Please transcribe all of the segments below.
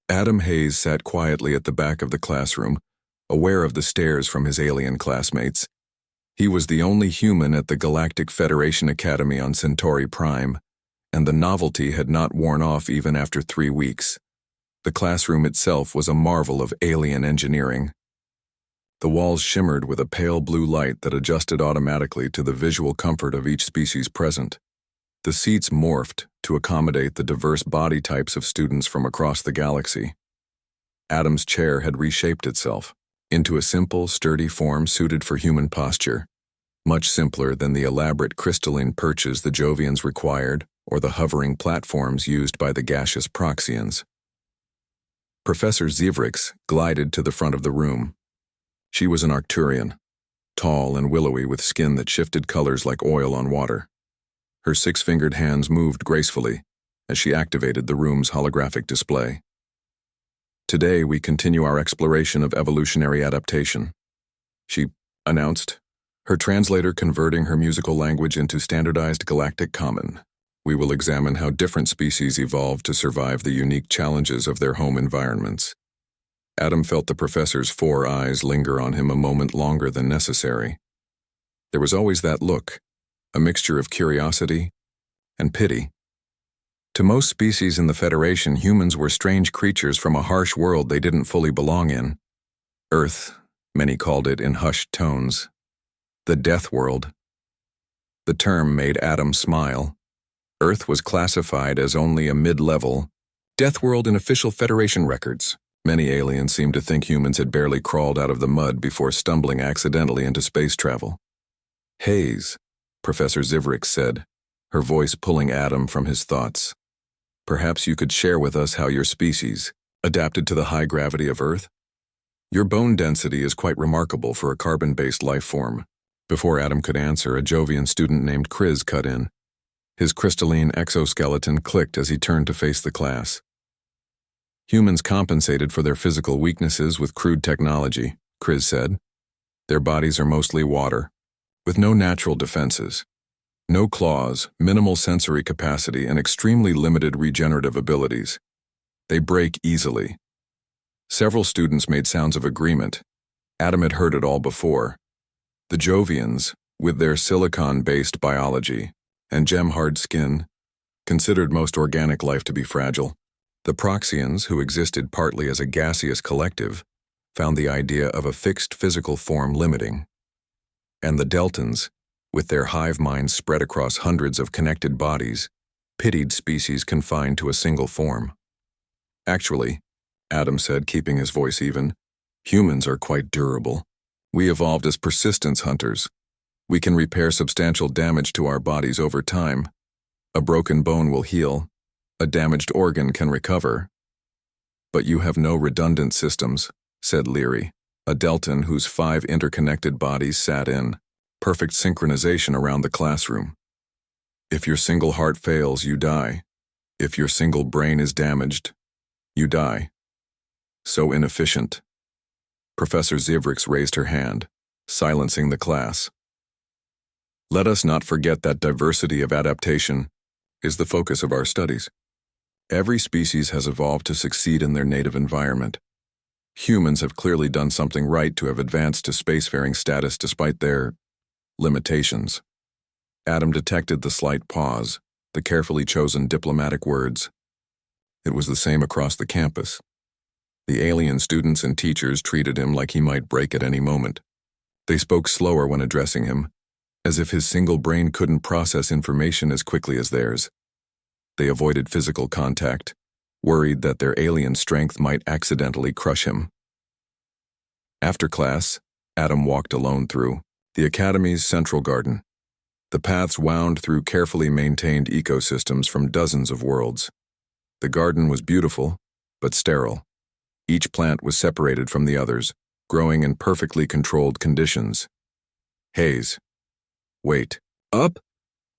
Adam Hayes sat quietly at the back of the classroom, aware of the stares from his alien classmates. He was the only human at the Galactic Federation Academy on Centauri Prime, and the novelty had not worn off even after 3 weeks. The classroom itself was a marvel of alien engineering. The walls shimmered with a pale blue light that adjusted automatically to the visual comfort of each species present. The seats morphed to accommodate the diverse body types of students from across the galaxy. Adam's chair had reshaped itself into a simple, sturdy form suited for human posture, much simpler than the elaborate crystalline perches the Jovians required or the hovering platforms used by the gaseous Proxians. Professor Zivrix glided to the front of the room. She was an Arcturian, tall and willowy with skin that shifted colors like oil on water. Her 6-fingered hands moved gracefully as she activated the room's holographic display. Today we continue our exploration of evolutionary adaptation, she announced, her translator converting her musical language into standardized galactic common. We will examine how different species evolved to survive the unique challenges of their home environments. Adam felt the professor's 4 eyes linger on him a moment longer than necessary. There was always that look, a mixture of curiosity and pity. To most species in the Federation, humans were strange creatures from a harsh world they didn't fully belong in. Earth, many called it in hushed tones. The Deathworld. The term made Adam smile. Earth was classified as only a mid-level Deathworld in official Federation records. Many aliens seemed to think humans had barely crawled out of the mud before stumbling accidentally into space travel. Hayes, Professor Zivrix said, her voice pulling Adam from his thoughts. Perhaps you could share with us how your species adapted to the high gravity of Earth? Your bone density is quite remarkable for a carbon-based life form. Before Adam could answer, a Jovian student named Kriz cut in. His crystalline exoskeleton clicked as he turned to face the class. Humans compensated for their physical weaknesses with crude technology, Kriz said. Their bodies are mostly water, with no natural defenses. No claws, minimal sensory capacity, and extremely limited regenerative abilities. They break easily. Several students made sounds of agreement. Adam had heard it all before. The Jovians, with their silicon-based biology and gem-hard skin, considered most organic life to be fragile. The Proxians, who existed partly as a gaseous collective, found the idea of a fixed physical form limiting. And the Deltans, with their hive minds spread across hundreds of connected bodies, pitied species confined to a single form. Actually, Adam said, keeping his voice even, humans are quite durable. We evolved as persistence hunters. We can repair substantial damage to our bodies over time. A broken bone will heal. A damaged organ can recover. But you have no redundant systems, said Leary, a Deltan whose 5 interconnected bodies sat in perfect synchronization around the classroom. If your single heart fails, you die. If your single brain is damaged, you die. So inefficient. Professor Zivrix raised her hand, silencing the class. Let us not forget that diversity of adaptation is the focus of our studies. Every species has evolved to succeed in their native environment. Humans have clearly done something right to have advanced to spacefaring status despite their limitations. Adam detected the slight pause, the carefully chosen diplomatic words. It was the same across the campus. The alien students and teachers treated him like he might break at any moment. They spoke slower when addressing him, as if his single brain couldn't process information as quickly as theirs. They avoided physical contact, worried that their alien strength might accidentally crush him. After class, Adam walked alone through the Academy's central garden. The paths wound through carefully maintained ecosystems from dozens of worlds. The garden was beautiful, but sterile. Each plant was separated from the others, growing in perfectly controlled conditions. Hayes. Wait. Up?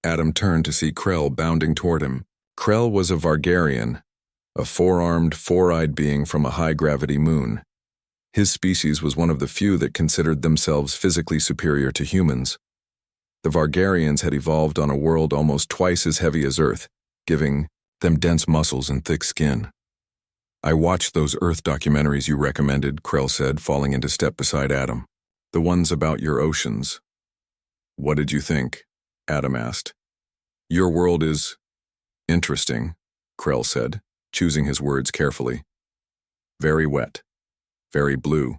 Adam turned to see Krell bounding toward him. Krell was a Vargarian, a 4-armed, 4-eyed being from a high-gravity moon. His species was one of the few that considered themselves physically superior to humans. The Vargarians had evolved on a world almost twice as heavy as Earth, giving them dense muscles and thick skin. I watched those Earth documentaries you recommended, Krell said, falling into step beside Adam. The ones about your oceans. What did you think? Adam asked. Your world is interesting, Krell said, choosing his words carefully. Very wet. Very blue.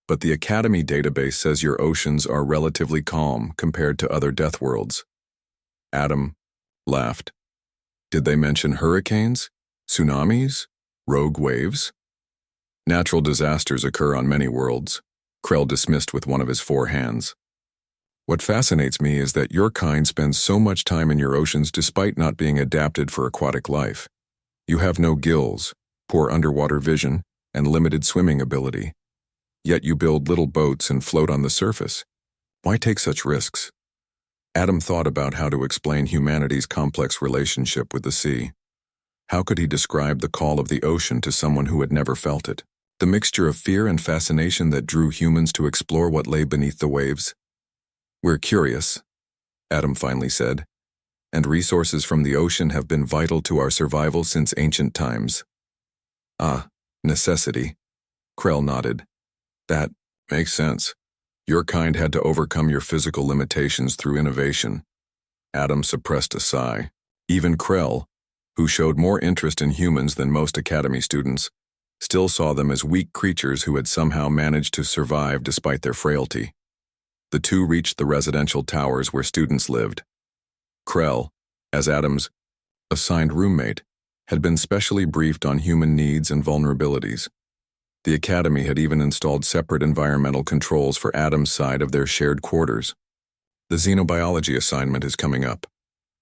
But the Academy database says your oceans are relatively calm compared to other death worlds. Adam laughed. Did they mention hurricanes? Tsunamis? Rogue waves? Natural disasters occur on many worlds, Krell dismissed with one of his 4 hands. What fascinates me is that your kind spends so much time in your oceans despite not being adapted for aquatic life. You have no gills, poor underwater vision, and limited swimming ability. Yet you build little boats and float on the surface. Why take such risks? Adam thought about how to explain humanity's complex relationship with the sea. How could he describe the call of the ocean to someone who had never felt it? The mixture of fear and fascination that drew humans to explore what lay beneath the waves? We're curious, Adam finally said, and resources from the ocean have been vital to our survival since ancient times. Ah, necessity. Krell nodded. That makes sense. Your kind had to overcome your physical limitations through innovation. Adam suppressed a sigh. Even Krell, who showed more interest in humans than most Academy students, still saw them as weak creatures who had somehow managed to survive despite their frailty. The two reached the residential towers where students lived. Krell, as Adam's assigned roommate, had been specially briefed on human needs and vulnerabilities. The Academy had even installed separate environmental controls for Adam's side of their shared quarters. The xenobiology assignment is coming up,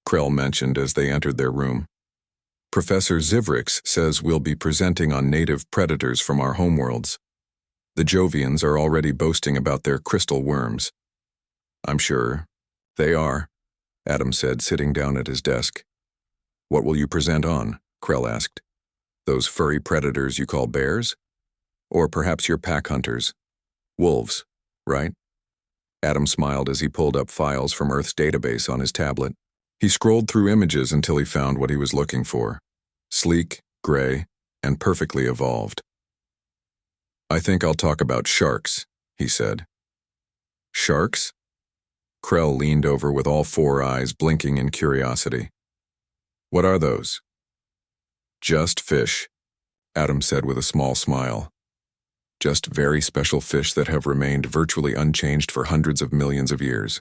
Krell mentioned as they entered their room. Professor Zivrix says we'll be presenting on native predators from our homeworlds. The Jovians are already boasting about their crystal worms. I'm sure they are, Adam said, sitting down at his desk. What will you present on? Krell asked. Those furry predators you call bears? Or perhaps your pack hunters? Wolves, right? Adam smiled as he pulled up files from Earth's database on his tablet. He scrolled through images until he found what he was looking for. Sleek, gray, and perfectly evolved. I think I'll talk about sharks, he said. Sharks? Krell leaned over with all 4 eyes blinking in curiosity. What are those? Just fish, Adam said with a small smile. Just very special fish that have remained virtually unchanged for hundreds of millions of years.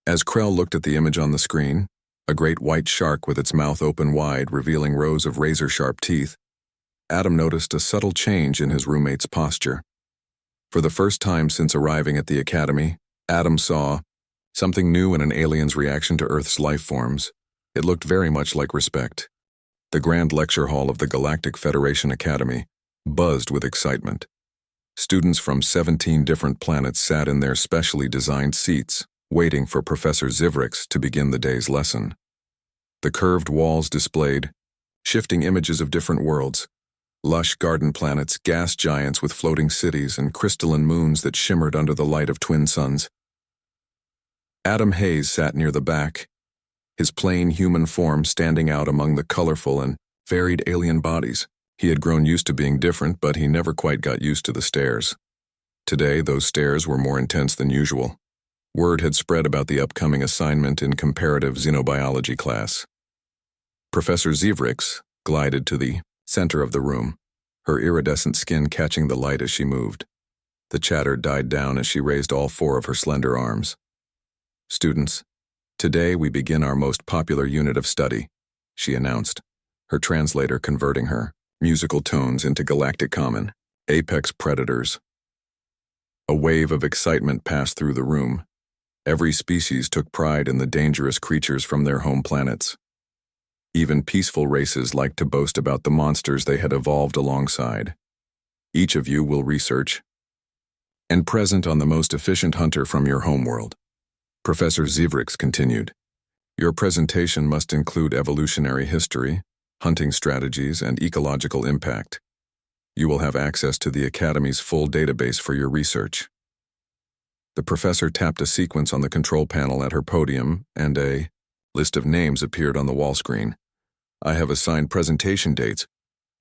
As Krell looked at the image on the screen, a great white shark with its mouth open wide, revealing rows of razor-sharp teeth, Adam noticed a subtle change in his roommate's posture. For the first time since arriving at the Academy, Adam saw something new in an alien's reaction to Earth's life forms. It looked very much like respect. The grand lecture hall of the Galactic Federation Academy buzzed with excitement. Students from 17 different planets sat in their specially designed seats, waiting for Professor Zivrix to begin the day's lesson. The curved walls displayed shifting images of different worlds, lush garden planets, gas giants with floating cities, and crystalline moons that shimmered under the light of twin suns. Adam Hayes sat near the back, his plain human form standing out among the colorful and varied alien bodies. He had grown used to being different, but he never quite got used to the stares. Today, those stares were more intense than usual. Word had spread about the upcoming assignment in comparative xenobiology class. Professor Zivrix glided to the center of the room, her iridescent skin catching the light as she moved. The chatter died down as she raised all 4 of her slender arms. Students, today we begin our most popular unit of study, she announced, her translator converting her musical tones into galactic common, apex predators. A wave of excitement passed through the room. Every species took pride in the dangerous creatures from their home planets. Even peaceful races liked to boast about the monsters they had evolved alongside. Each of you will research and present on the most efficient hunter from your homeworld. Professor Zivrix continued. Your presentation must include evolutionary history, hunting strategies, and ecological impact. You will have access to the Academy's full database for your research. The professor tapped a sequence on the control panel at her podium, and a list of names appeared on the wall screen. I have assigned presentation dates.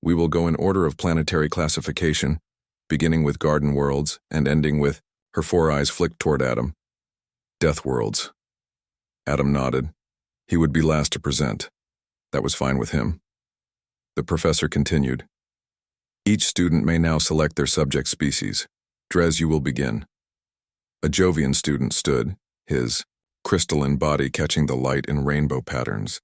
We will go in order of planetary classification, beginning with garden worlds and ending with, her 4 eyes flicked toward Adam, death worlds. Adam nodded. He would be last to present. That was fine with him. The professor continued. Each student may now select their subject species. Dres, you will begin. A Jovian student stood, his crystalline body catching the light in rainbow patterns.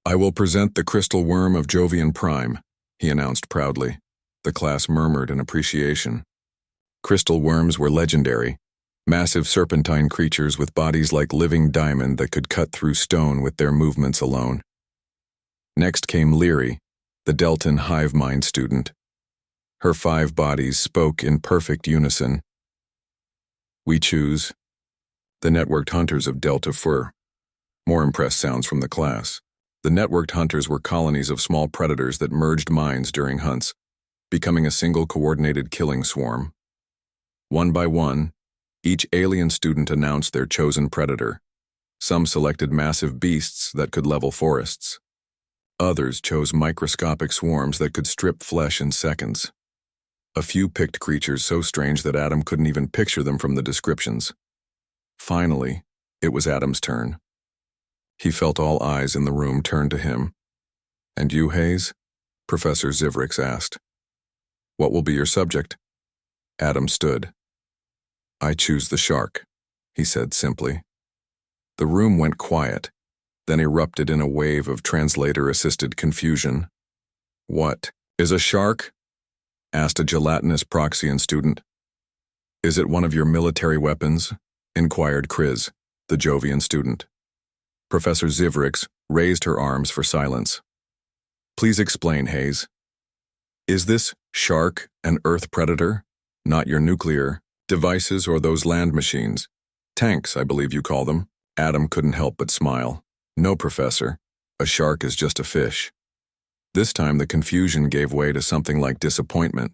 I will present the crystal worm of Jovian Prime, he announced proudly. The class murmured in appreciation. Crystal worms were legendary, massive serpentine creatures with bodies like living diamond that could cut through stone with their movements alone. Next came Leary, the Deltan hive mind student. Her 5 bodies spoke in perfect unison. We choose the networked hunters of Delta Fur. More impressed sounds from the class. The networked hunters were colonies of small predators that merged minds during hunts, becoming a single coordinated killing swarm. One by one, each alien student announced their chosen predator. Some selected massive beasts that could level forests. Others chose microscopic swarms that could strip flesh in seconds. A few picked creatures so strange that Adam couldn't even picture them from the descriptions. Finally, it was Adam's turn. He felt all eyes in the room turn to him. And you, Hayes? Professor Zivrix asked. What will be your subject? Adam stood. I choose the shark, he said simply. The room went quiet, then erupted in a wave of translator-assisted confusion. What is a shark? Asked a gelatinous Proxian student. Is it one of your military weapons? Inquired Kriz, the Jovian student. Professor Zivrix raised her arms for silence. Please explain, Hayes. Is this shark an Earth predator? Not your nuclear devices or those land machines? Tanks, I believe you call them. Adam couldn't help but smile. No, Professor. A shark is just a fish. This time the confusion gave way to something like disappointment.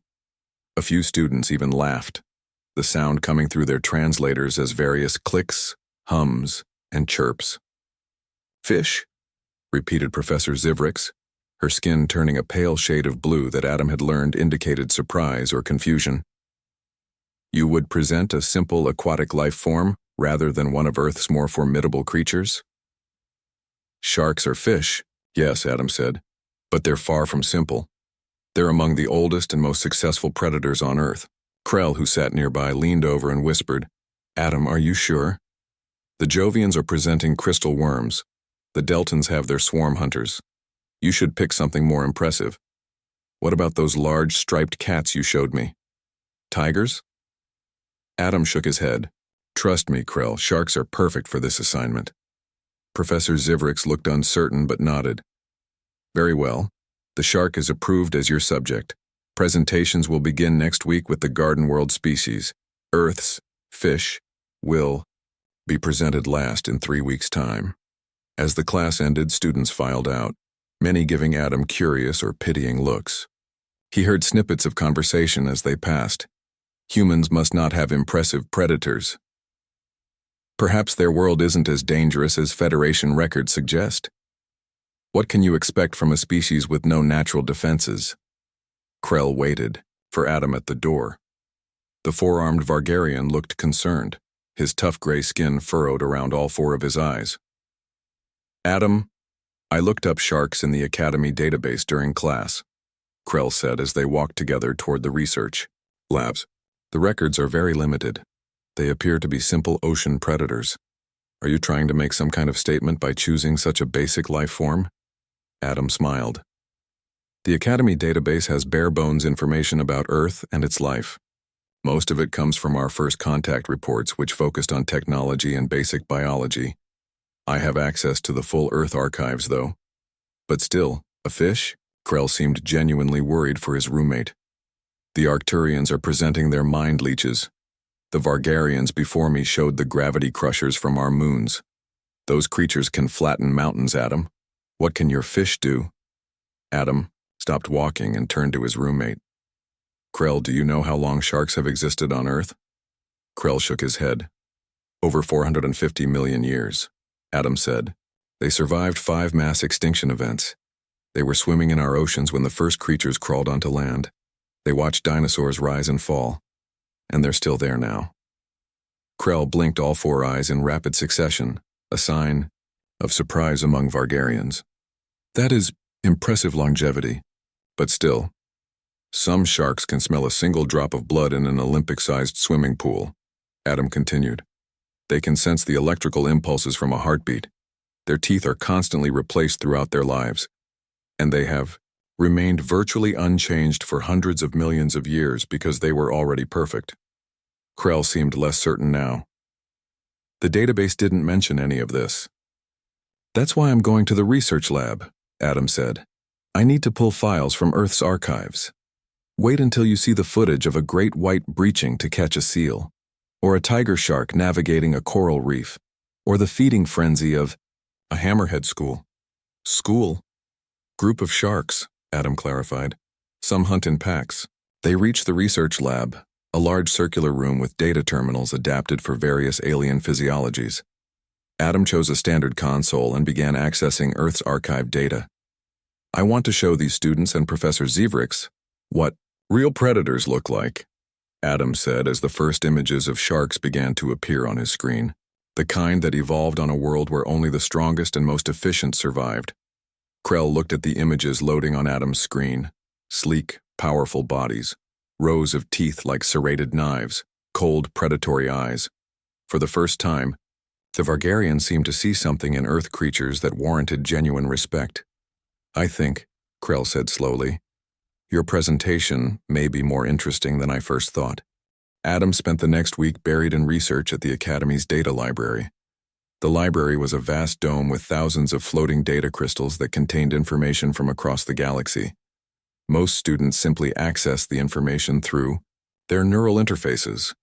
A few students even laughed, the sound coming through their translators as various clicks, hums, and chirps. Fish? Repeated Professor Zivrix, her skin turning a pale shade of blue that Adam had learned indicated surprise or confusion. You would present a simple aquatic life form rather than one of Earth's more formidable creatures? Sharks are fish, yes, Adam said, but they're far from simple. They're among the oldest and most successful predators on Earth. Krell, who sat nearby, leaned over and whispered, Adam, are you sure? The Jovians are presenting crystal worms. The Deltans have their swarm hunters. You should pick something more impressive. What about those large striped cats you showed me? Tigers? Adam shook his head. Trust me, Krell, sharks are perfect for this assignment. Professor Zivrix looked uncertain but nodded. Very well. The shark is approved as your subject. Presentations will begin next week with the garden world species. Earth's fish will be presented last in 3 weeks' time. As the class ended, students filed out, many giving Adam curious or pitying looks. He heard snippets of conversation as they passed. Humans must not have impressive predators. Perhaps their world isn't as dangerous as Federation records suggest. What can you expect from a species with no natural defenses? Krell waited for Adam at the door. The 4-armed Vargarian looked concerned, his tough gray skin furrowed around all 4 of his eyes. Adam, I looked up sharks in the Academy database during class, Krell said as they walked together toward the research labs. The records are very limited. They appear to be simple ocean predators. Are you trying to make some kind of statement by choosing such a basic life form? Adam smiled. The Academy database has bare-bones information about Earth and its life. Most of it comes from our first contact reports, which focused on technology and basic biology. I have access to the full Earth archives, though. But still, a fish? Krell seemed genuinely worried for his roommate. The Arcturians are presenting their mind leeches. The Vargarians before me showed the gravity crushers from our moons. Those creatures can flatten mountains, Adam. What can your fish do? Adam stopped walking and turned to his roommate. Krell, do you know how long sharks have existed on Earth? Krell shook his head. Over 450 million years, Adam said. They survived 5 mass extinction events. They were swimming in our oceans when the first creatures crawled onto land. They watched dinosaurs rise and fall, and they're still there now. Krell blinked all four eyes in rapid succession, a sign of surprise among Vargarians. That is impressive longevity, but still, some sharks can smell a single drop of blood in an Olympic-sized swimming pool, Adam continued. They can sense the electrical impulses from a heartbeat. Their teeth are constantly replaced throughout their lives, and they have remained virtually unchanged for hundreds of millions of years because they were already perfect. Krell seemed less certain now. The database didn't mention any of this. That's why I'm going to the research lab, Adam said. I need to pull files from Earth's archives. Wait until you see the footage of a great white breaching to catch a seal, or a tiger shark navigating a coral reef, or the feeding frenzy of a hammerhead school. School? Group of sharks, Adam clarified. Some hunt in packs. They reach the research lab, a large circular room with data terminals adapted for various alien physiologies. Adam chose a standard console and began accessing Earth's archive data. I want to show these students and Professor Zevrix what real predators look like, Adam said as the first images of sharks began to appear on his screen. The kind that evolved on a world where only the strongest and most efficient survived. Krell looked at the images loading on Adam's screen. Sleek, powerful bodies, rows of teeth like serrated knives, cold, predatory eyes. For the first time, the Vargarian seemed to see something in Earth creatures that warranted genuine respect. I think, Krell said slowly, your presentation may be more interesting than I first thought. Adam spent the next week buried in research at the Academy's data library. The library was a vast dome with thousands of floating data crystals that contained information from across the galaxy. Most students simply accessed the information through their neural interfaces,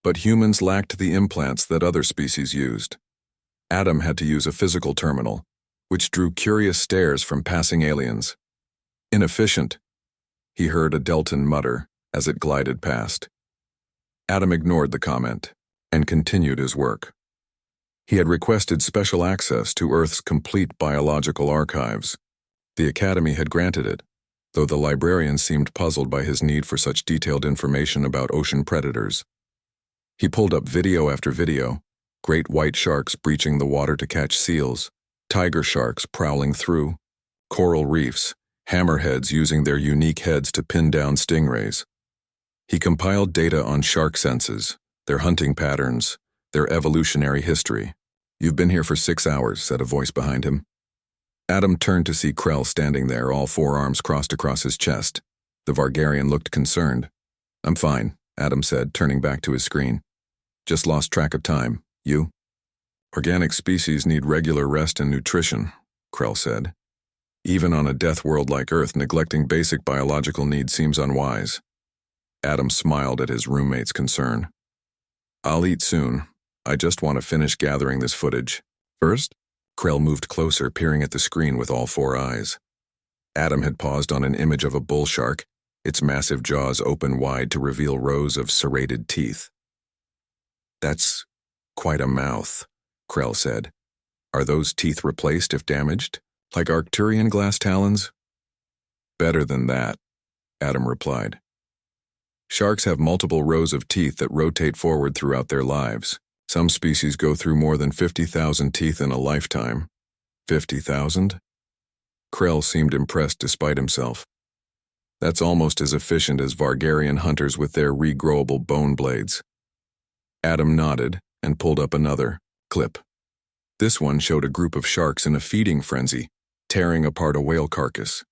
but humans lacked the implants that other species used. Adam had to use a physical terminal, which drew curious stares from passing aliens. Inefficient, he heard a Deltan mutter as it glided past. Adam ignored the comment and continued his work. He had requested special access to Earth's complete biological archives. The Academy had granted it, though the librarian seemed puzzled by his need for such detailed information about ocean predators. He pulled up video after video, great white sharks breaching the water to catch seals, tiger sharks prowling through, coral reefs, hammerheads using their unique heads to pin down stingrays. He compiled data on shark senses, their hunting patterns, their evolutionary history. You've been here for 6 hours, said a voice behind him. Adam turned to see Krell standing there, all four arms crossed across his chest. The Vargarian looked concerned. I'm fine, Adam said, turning back to his screen. Just lost track of time. You? Organic species need regular rest and nutrition, Krell said. Even on a death world like Earth, neglecting basic biological needs seems unwise. Adam smiled at his roommate's concern. I'll eat soon. I just want to finish gathering this footage. First? Krell moved closer, peering at the screen with all four eyes. Adam had paused on an image of a bull shark, its massive jaws open wide to reveal rows of serrated teeth. That's quite a mouth, Krell said. Are those teeth replaced if damaged, like Arcturian glass talons? Better than that, Adam replied. Sharks have multiple rows of teeth that rotate forward throughout their lives. Some species go through more than 50,000 teeth in a lifetime. 50,000? Krell seemed impressed despite himself. That's almost as efficient as Vargarian hunters with their regrowable bone blades. Adam nodded and pulled up another clip. This one showed a group of sharks in a feeding frenzy, tearing apart a whale carcass.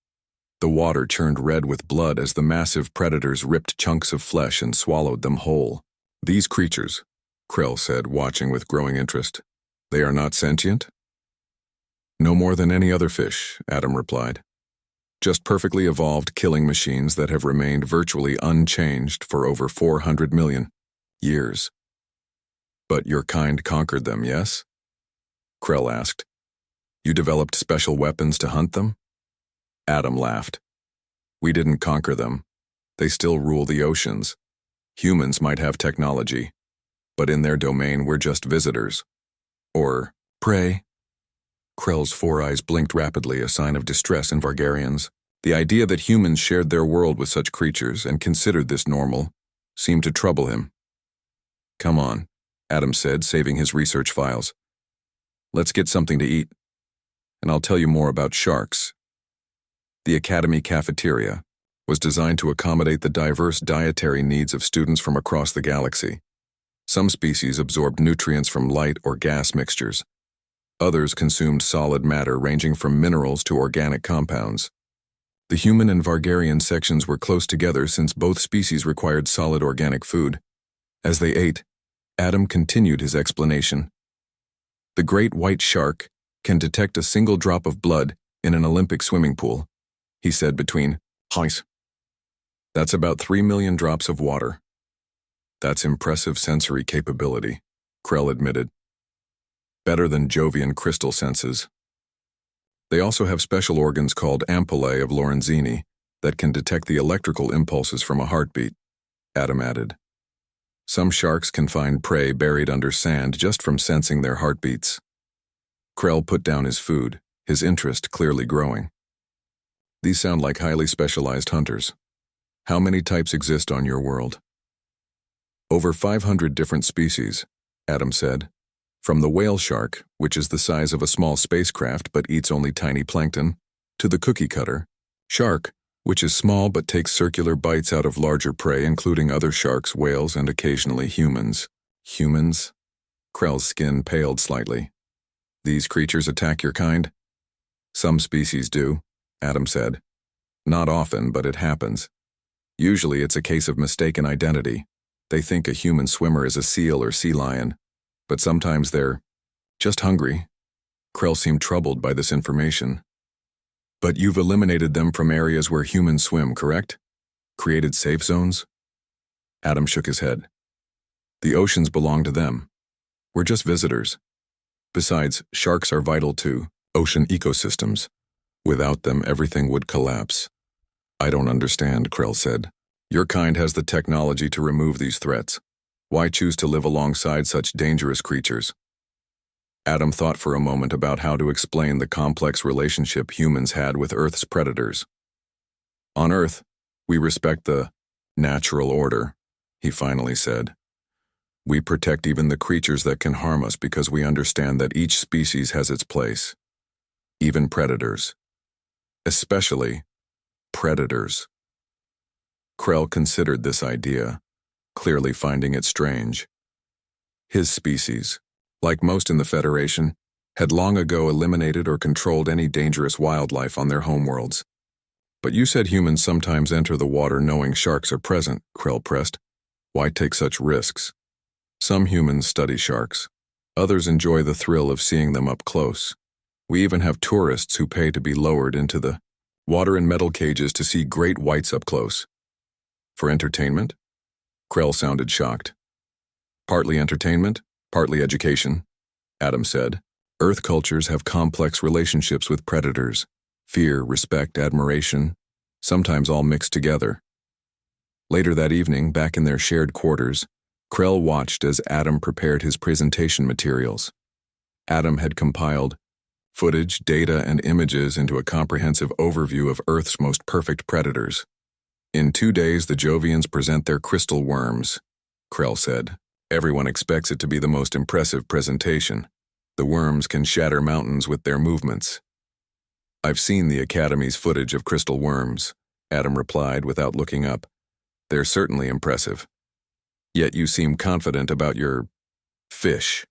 The water churned red with blood as the massive predators ripped chunks of flesh and swallowed them whole. These creatures, Krell said, watching with growing interest. They are not sentient? No more than any other fish, Adam replied. Just perfectly evolved killing machines that have remained virtually unchanged for over 400 million years. But your kind conquered them, yes? Krell asked. You developed special weapons to hunt them? Adam laughed. We didn't conquer them. They still rule the oceans. Humans might have technology, but in their domain we're just visitors. Or prey. Krell's four eyes blinked rapidly, a sign of distress in Vargarians. The idea that humans shared their world with such creatures and considered this normal seemed to trouble him. "Come on," Adam said, saving his research files. "Let's get something to eat, and I'll tell you more about sharks." The Academy cafeteria was designed to accommodate the diverse dietary needs of students from across the galaxy. Some species absorbed nutrients from light or gas mixtures. Others consumed solid matter ranging from minerals to organic compounds. The human and Vargarian sections were close together since both species required solid organic food. As they ate, Adam continued his explanation. "The great white shark can detect a single drop of blood in an Olympic swimming pool," he said between highs. "That's about 3 million drops of water." "That's impressive sensory capability," Krell admitted. "Better than Jovian crystal senses." "They also have special organs called ampullae of Lorenzini that can detect the electrical impulses from a heartbeat," Adam added. "Some sharks can find prey buried under sand just from sensing their heartbeats." Krell put down his food, his interest clearly growing. "These sound like highly specialized hunters. How many types exist on your world?" "Over 500 different species," Adam said. "From the whale shark, which is the size of a small spacecraft but eats only tiny plankton, to the cookie cutter shark, which is small but takes circular bites out of larger prey including other sharks, whales, and occasionally humans." "Humans?" Krell's skin paled slightly. "These creatures attack your kind?" "Some species do," Adam said. "Not often, but it happens. Usually it's a case of mistaken identity. They think a human swimmer is a seal or sea lion, but sometimes they're just hungry." Krell seemed troubled by this information. "But you've eliminated them from areas where humans swim, correct? Created safe zones?" Adam shook his head. "The oceans belong to them. We're just visitors. Besides, sharks are vital to ocean ecosystems. Without them, everything would collapse." "I don't understand," Krell said. "Your kind has the technology to remove these threats. Why choose to live alongside such dangerous creatures?" Adam thought for a moment about how to explain the complex relationship humans had with Earth's predators. "On Earth, we respect the natural order," he finally said. "We protect even the creatures that can harm us because we understand that each species has its place. Even predators. Especially predators." Krell considered this idea, clearly finding it strange. His species, like most in the Federation, had long ago eliminated or controlled any dangerous wildlife on their homeworlds. "But you said humans sometimes enter the water knowing sharks are present," Krell pressed. "Why take such risks?" "Some humans study sharks. Others enjoy the thrill of seeing them up close. We even have tourists who pay to be lowered into the water in metal cages to see great whites up close." "For entertainment?" Krell sounded shocked. "Partly entertainment, partly education," Adam said. "Earth cultures have complex relationships with predators. Fear, respect, admiration, sometimes all mixed together." Later that evening, back in their shared quarters, Krell watched as Adam prepared his presentation materials. Adam had compiled footage, data, and images into a comprehensive overview of Earth's most perfect predators. "In 2 days, the Jovians present their crystal worms," Krell said. "Everyone expects it to be the most impressive presentation. The worms can shatter mountains with their movements." "I've seen the Academy's footage of crystal worms," Adam replied without looking up. "They're certainly impressive. Yet you seem confident about your fish."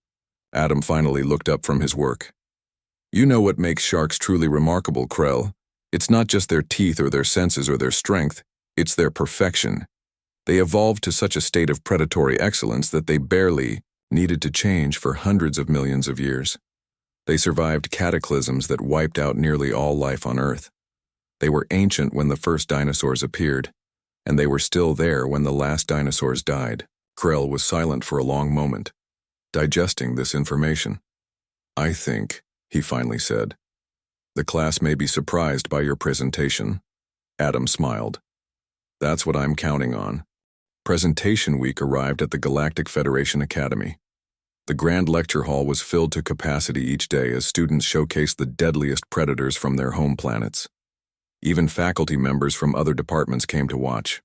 Adam finally looked up from his work. "You know what makes sharks truly remarkable, Krell. It's not just their teeth or their senses or their strength, it's their perfection. They evolved to such a state of predatory excellence that they barely needed to change for hundreds of millions of years. They survived cataclysms that wiped out nearly all life on Earth. They were ancient when the first dinosaurs appeared, and they were still there when the last dinosaurs died." Krell was silent for a long moment, digesting this information. "I think," he finally said, "the class may be surprised by your presentation." Adam smiled. "That's what I'm counting on." Presentation week arrived at the Galactic Federation Academy. The grand lecture hall was filled to capacity each day as students showcased the deadliest predators from their home planets. Even faculty members from other departments came to watch.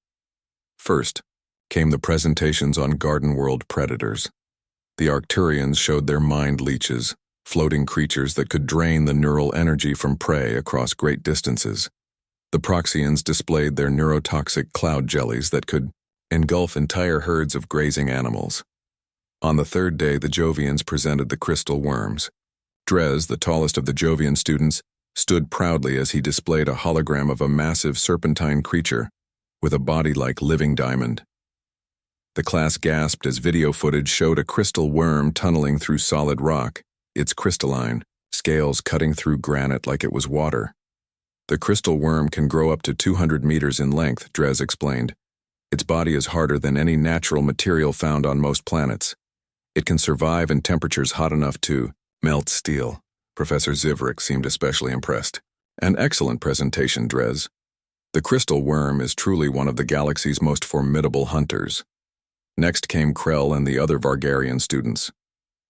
First came the presentations on garden world predators. The Arcturians showed their mind leeches, floating creatures that could drain the neural energy from prey across great distances. The Proxians displayed their neurotoxic cloud jellies that could engulf entire herds of grazing animals. On the third day, the Jovians presented the crystal worms. Drez, the tallest of the Jovian students, stood proudly as he displayed a hologram of a massive serpentine creature with a body like living diamond. The class gasped as video footage showed a crystal worm tunneling through solid rock, its crystalline, scales cutting through granite like it was water. The crystal worm can grow up to 200 meters in length, Drez explained. Its body is harder than any natural material found on most planets. It can survive in temperatures hot enough to melt steel. Professor Zivrik seemed especially impressed. An excellent presentation, Drez. The crystal worm is truly one of the galaxy's most formidable hunters. Next came Krell and the other Vargarian students.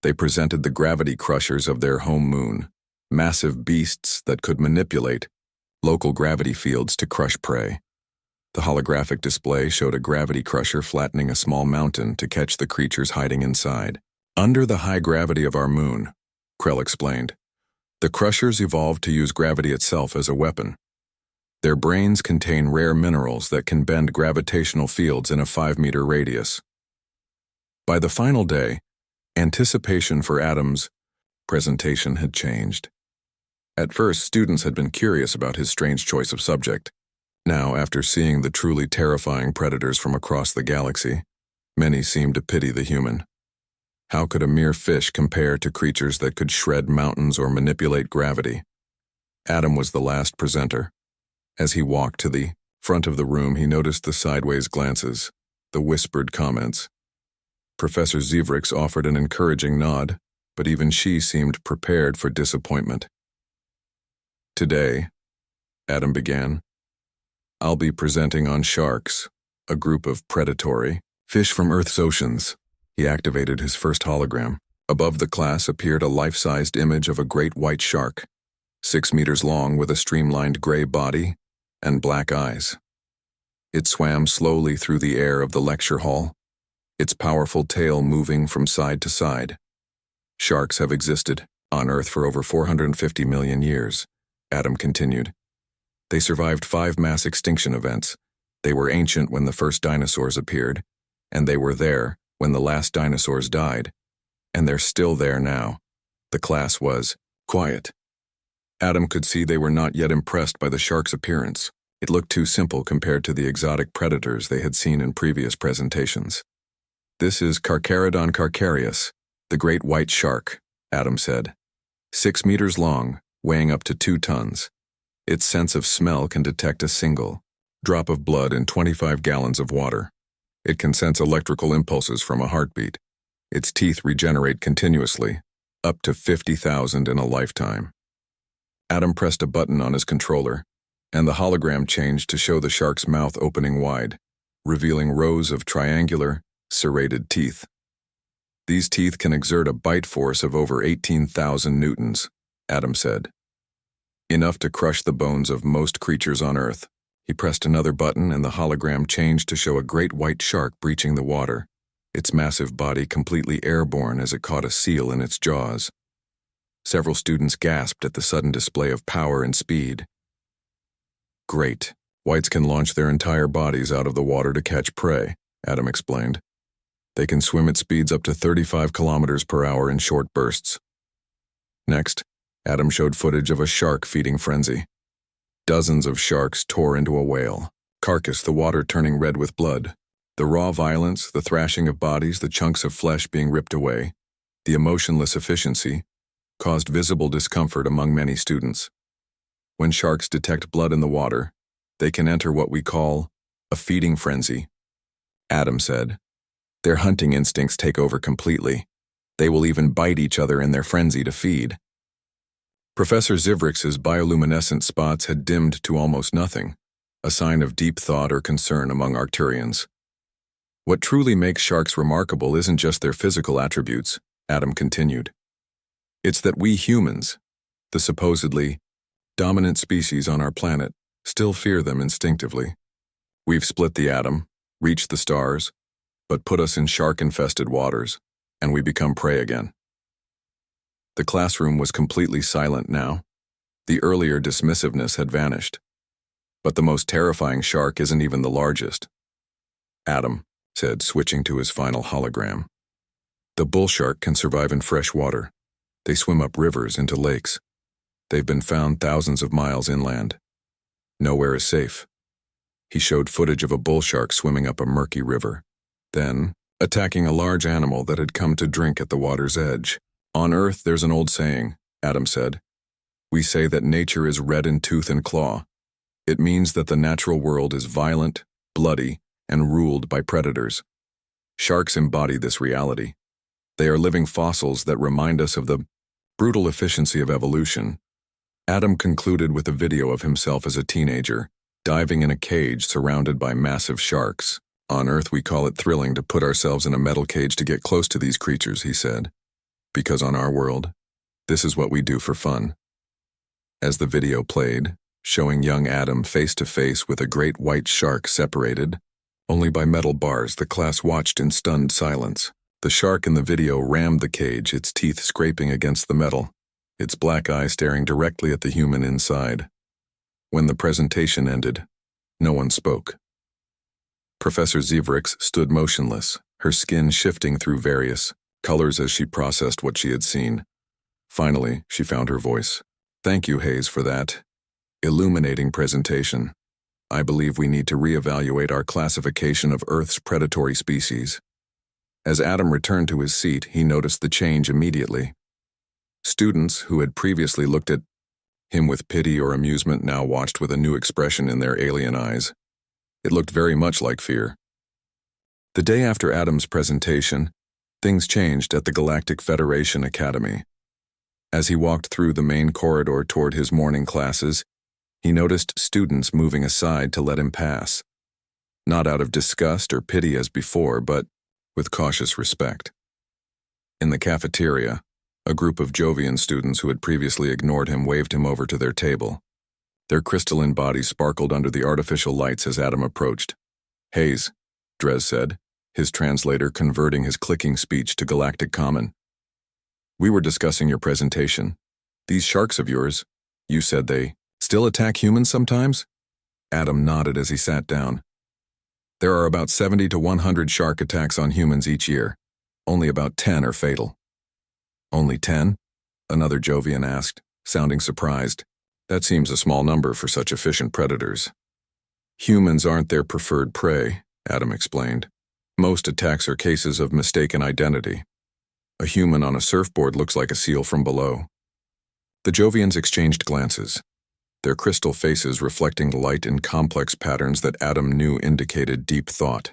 They presented the gravity crushers of their home moon, massive beasts that could manipulate local gravity fields to crush prey. The holographic display showed a gravity crusher flattening a small mountain to catch the creatures hiding inside. Under the high gravity of our moon, Krell explained, the crushers evolved to use gravity itself as a weapon. Their brains contain rare minerals that can bend gravitational fields in a 5-meter radius. By the final day, anticipation for Adam's presentation had changed. At first, students had been curious about his strange choice of subject. Now, after seeing the truly terrifying predators from across the galaxy, many seemed to pity the human. How could a mere fish compare to creatures that could shred mountains or manipulate gravity? Adam was the last presenter. As he walked to the front of the room, he noticed the sideways glances, the whispered comments. Professor Zivrik offered an encouraging nod, but even she seemed prepared for disappointment. Today, Adam began, I'll be presenting on sharks, a group of predatory fish from Earth's oceans. He activated his first hologram. Above the class appeared a life-sized image of a great white shark, 6 meters long with a streamlined gray body and black eyes. It swam slowly through the air of the lecture hall, its powerful tail moving from side to side. Sharks have existed on Earth for over 450 million years, Adam continued. They survived 5 mass extinction events. They were ancient when the first dinosaurs appeared, and they were there when the last dinosaurs died, and they're still there now. The class was quiet. Adam could see they were not yet impressed by the shark's appearance. It looked too simple compared to the exotic predators they had seen in previous presentations. This is Carcharodon carcharius, the great white shark, Adam said. 6 meters long, weighing up to 2 tons. Its sense of smell can detect a single drop of blood in 25 gallons of water. It can sense electrical impulses from a heartbeat. Its teeth regenerate continuously, up to 50,000 in a lifetime. Adam pressed a button on his controller, and the hologram changed to show the shark's mouth opening wide, revealing rows of triangular, serrated teeth. These teeth can exert a bite force of over 18,000 newtons, Adam said. Enough to crush the bones of most creatures on Earth. He pressed another button and the hologram changed to show a great white shark breaching the water, its massive body completely airborne as it caught a seal in its jaws. Several students gasped at the sudden display of power and speed. Great. Whites can launch their entire bodies out of the water to catch prey, Adam explained. They can swim at speeds up to 35 kilometers per hour in short bursts. Next, Adam showed footage of a shark feeding frenzy. Dozens of sharks tore into a whale, carcass, the water turning red with blood. The raw violence, the thrashing of bodies, the chunks of flesh being ripped away, the emotionless efficiency, caused visible discomfort among many students. When sharks detect blood in the water, they can enter what we call a feeding frenzy. Adam said, their hunting instincts take over completely. They will even bite each other in their frenzy to feed. Professor Zivrik's bioluminescent spots had dimmed to almost nothing, a sign of deep thought or concern among Arcturians. What truly makes sharks remarkable isn't just their physical attributes, Adam continued. It's that we humans, the supposedly dominant species on our planet, still fear them instinctively. We've split the atom, reached the stars, but put us in shark-infested waters, and we become prey again. The classroom was completely silent now. The earlier dismissiveness had vanished. But the most terrifying shark isn't even the largest. Adam said, switching to his final hologram. The bull shark can survive in fresh water. They swim up rivers into lakes. They've been found thousands of miles inland. Nowhere is safe. He showed footage of a bull shark swimming up a murky river, then attacking a large animal that had come to drink at the water's edge. On Earth, there's an old saying, Adam said. We say that nature is red in tooth and claw. It means that the natural world is violent, bloody, and ruled by predators. Sharks embody this reality. They are living fossils that remind us of the brutal efficiency of evolution. Adam concluded with a video of himself as a teenager, diving in a cage surrounded by massive sharks. On Earth, we call it thrilling to put ourselves in a metal cage to get close to these creatures, he said. Because on our world, this is what we do for fun. As the video played, showing young Adam face to face with a great white shark separated only by metal bars, the class watched in stunned silence. The shark in the video rammed the cage, its teeth scraping against the metal, its black eye staring directly at the human inside. When the presentation ended, no one spoke. Professor Zivriks stood motionless, her skin shifting through various colors as she processed what she had seen. Finally, she found her voice. Thank you, Hayes, for that illuminating presentation. I believe we need to reevaluate our classification of Earth's predatory species. As Adam returned to his seat, he noticed the change immediately. Students who had previously looked at him with pity or amusement now watched with a new expression in their alien eyes. It looked very much like fear. The day after Adam's presentation, things changed at the Galactic Federation Academy. As he walked through the main corridor toward his morning classes, he noticed students moving aside to let him pass. Not out of disgust or pity as before, but with cautious respect. In the cafeteria, a group of Jovian students who had previously ignored him waved him over to their table. Their crystalline bodies sparkled under the artificial lights as Adam approached. Hayes, Dres said, his translator converting his clicking speech to Galactic Common. We were discussing your presentation. These sharks of yours, you said they still attack humans sometimes? Adam nodded as he sat down. There are about 70 to 100 shark attacks on humans each year. Only about 10 are fatal. Only 10? Another Jovian asked, sounding surprised. That seems a small number for such efficient predators. Humans aren't their preferred prey, Adam explained. Most attacks are cases of mistaken identity. A human on a surfboard looks like a seal from below. The Jovians exchanged glances, their crystal faces reflecting light in complex patterns that Adam knew indicated deep thought.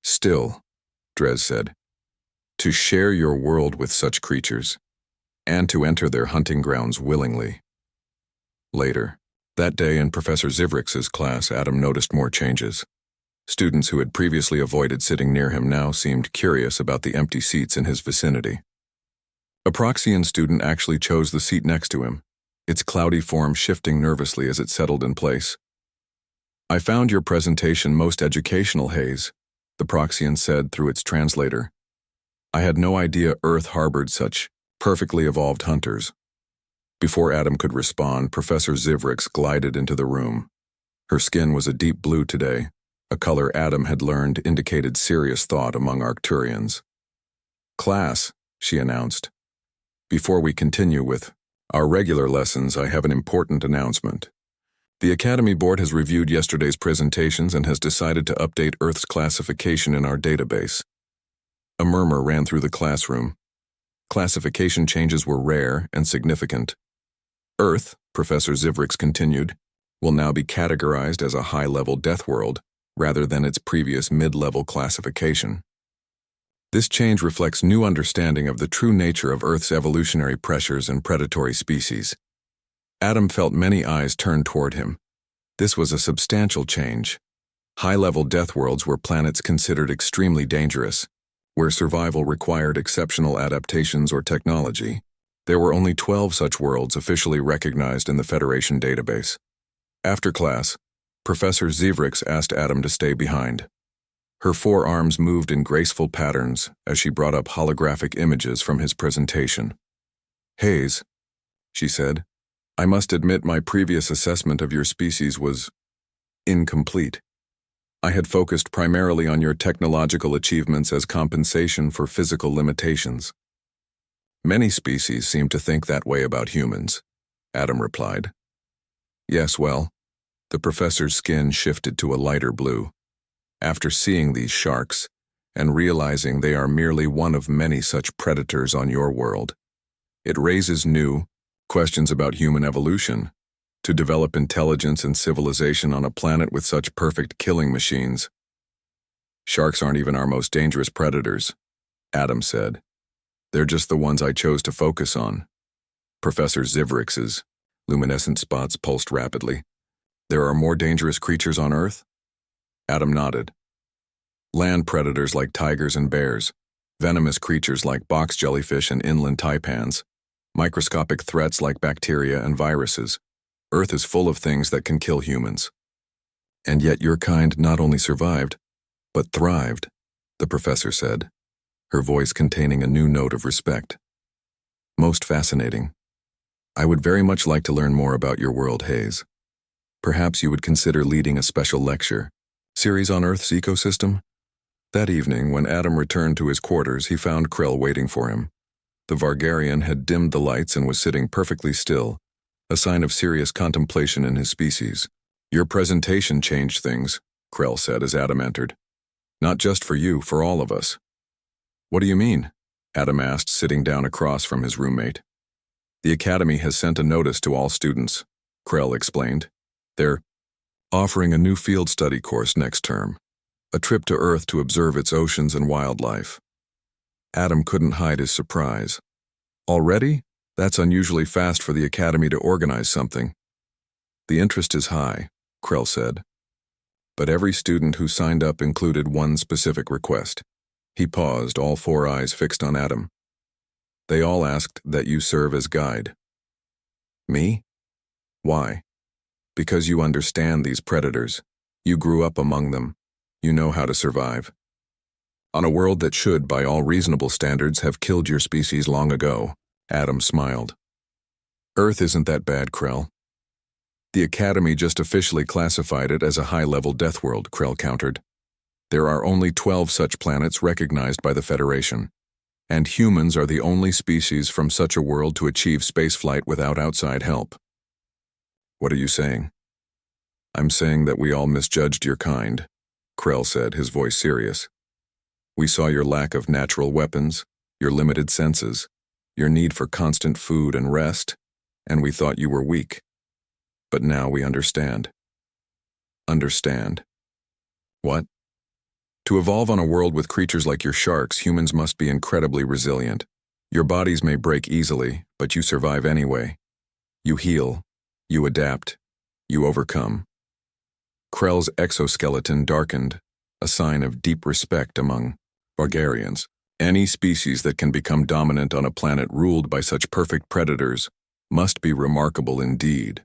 Still, Dres said, to share your world with such creatures, and to enter their hunting grounds willingly. Later, that day in Professor Zivriks's class, Adam noticed more changes. Students who had previously avoided sitting near him now seemed curious about the empty seats in his vicinity. A Proxian student actually chose the seat next to him, its cloudy form shifting nervously as it settled in place. I found your presentation most educational, Hayes, the Proxian said through its translator. I had no idea Earth harbored such perfectly evolved hunters. Before Adam could respond, Professor Zivriks glided into the room. Her skin was a deep blue today, a color Adam had learned indicated serious thought among Arcturians. Class, she announced. Before we continue with our regular lessons, I have an important announcement. The Academy Board has reviewed yesterday's presentations and has decided to update Earth's classification in our database. A murmur ran through the classroom. Classification changes were rare and significant. Earth, Professor Zivriks continued, will now be categorized as a high-level Deathworld, rather than its previous mid-level classification. This change reflects new understanding of the true nature of Earth's evolutionary pressures and predatory species. Adam felt many eyes turned toward him. This was a substantial change. High-level Deathworlds were planets considered extremely dangerous, where survival required exceptional adaptations or technology. There were only 12 such worlds officially recognized in the Federation database. After class, Professor Zivriks asked Adam to stay behind. Her forearms moved in graceful patterns as she brought up holographic images from his presentation. "Hayes," she said, "I must admit my previous assessment of your species was incomplete. I had focused primarily on your technological achievements as compensation for physical limitations." "Many species seem to think that way about humans," Adam replied. "Yes, well," the professor's skin shifted to a lighter blue. "After seeing these sharks, and realizing they are merely one of many such predators on your world, it raises new questions about human evolution. To develop intelligence and civilization on a planet with such perfect killing machines. Sharks aren't even our most dangerous predators," Adam said. "They're just the ones I chose to focus on." Professor Zivriks's luminescent spots pulsed rapidly. "There are more dangerous creatures on Earth?" Adam nodded. "Land predators like tigers and bears, venomous creatures like box jellyfish and inland taipans, microscopic threats like bacteria and viruses. Earth is full of things that can kill humans. And yet your kind not only survived, but thrived," the professor said, her voice containing a new note of respect. "Most fascinating. I would very much like to learn more about your world, Hayes. Perhaps you would consider leading a special lecture series on Earth's ecosystem?" That evening, when Adam returned to his quarters, he found Krell waiting for him. The Vargarian had dimmed the lights and was sitting perfectly still, a sign of serious contemplation in his species. "Your presentation changed things," Krell said as Adam entered. "Not just for you, for all of us." "What do you mean?" Adam asked, sitting down across from his roommate. "The Academy has sent a notice to all students," Krell explained. "They're offering a new field study course next term, a trip to Earth to observe its oceans and wildlife." Adam couldn't hide his surprise. "Already? That's unusually fast for the Academy to organize something." "The interest is high," Krell said. "But every student who signed up included one specific request." He paused, all four eyes fixed on Adam. "They all asked that you serve as guide." "Me? Why?" "Because you understand these predators. You grew up among them. You know how to survive. On a world that should, by all reasonable standards, have killed your species long ago." Adam smiled. "Earth isn't that bad, Krell." "The Academy just officially classified it as a high-level death world," Krell countered. "There are only 12 such planets recognized by the Federation, and humans are the only species from such a world to achieve spaceflight without outside help." "What are you saying?" "I'm saying that we all misjudged your kind," Krell said, his voice serious. "We saw your lack of natural weapons, your limited senses, your need for constant food and rest, and we thought you were weak. But now we understand." "Understand? What?" "To evolve on a world with creatures like your sharks, humans must be incredibly resilient. Your bodies may break easily, but you survive anyway. You heal, you adapt, you overcome." Krell's exoskeleton darkened, a sign of deep respect among Vargarians. Any species that can become dominant on a planet ruled by such perfect predators must be remarkable indeed.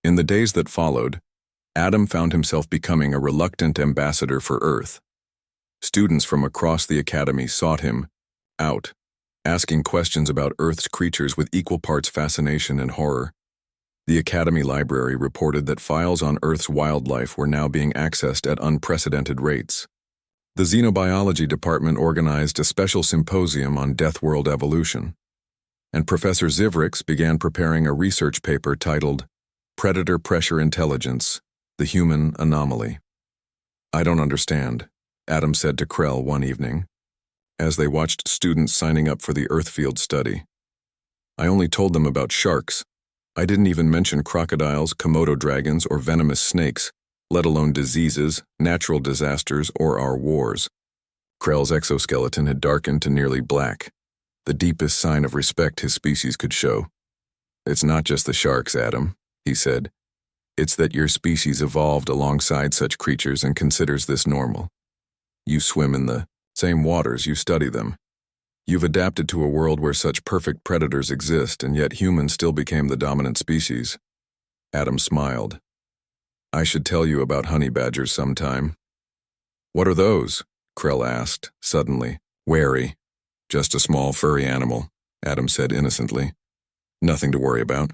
In the days that followed, Adam found himself becoming a reluctant ambassador for Earth. Students from across the Academy sought him out, asking questions about Earth's creatures with equal parts fascination and horror. The Academy Library reported that files on Earth's wildlife were now being accessed at unprecedented rates. The Xenobiology Department organized a special symposium on Deathworld evolution, and Professor Zivriks began preparing a research paper titled Predator Pressure Intelligence, the Human Anomaly. "I don't understand," Adam said to Krell one evening, as they watched students signing up for the Earth field study. "I only told them about sharks. I didn't even mention crocodiles, Komodo dragons, or venomous snakes, let alone diseases, natural disasters, or our wars." Krell's exoskeleton had darkened to nearly black, the deepest sign of respect his species could show. "It's not just the sharks, Adam," he said. "It's that your species evolved alongside such creatures and considers this normal. You swim in the Same waters, you study them. You've adapted to a world where such perfect predators exist, and yet humans still became the dominant species. Adam smiled. I should tell you about honey badgers sometime. What are those? Krell asked, suddenly, wary. Just a small furry animal, Adam said innocently. Nothing to worry about.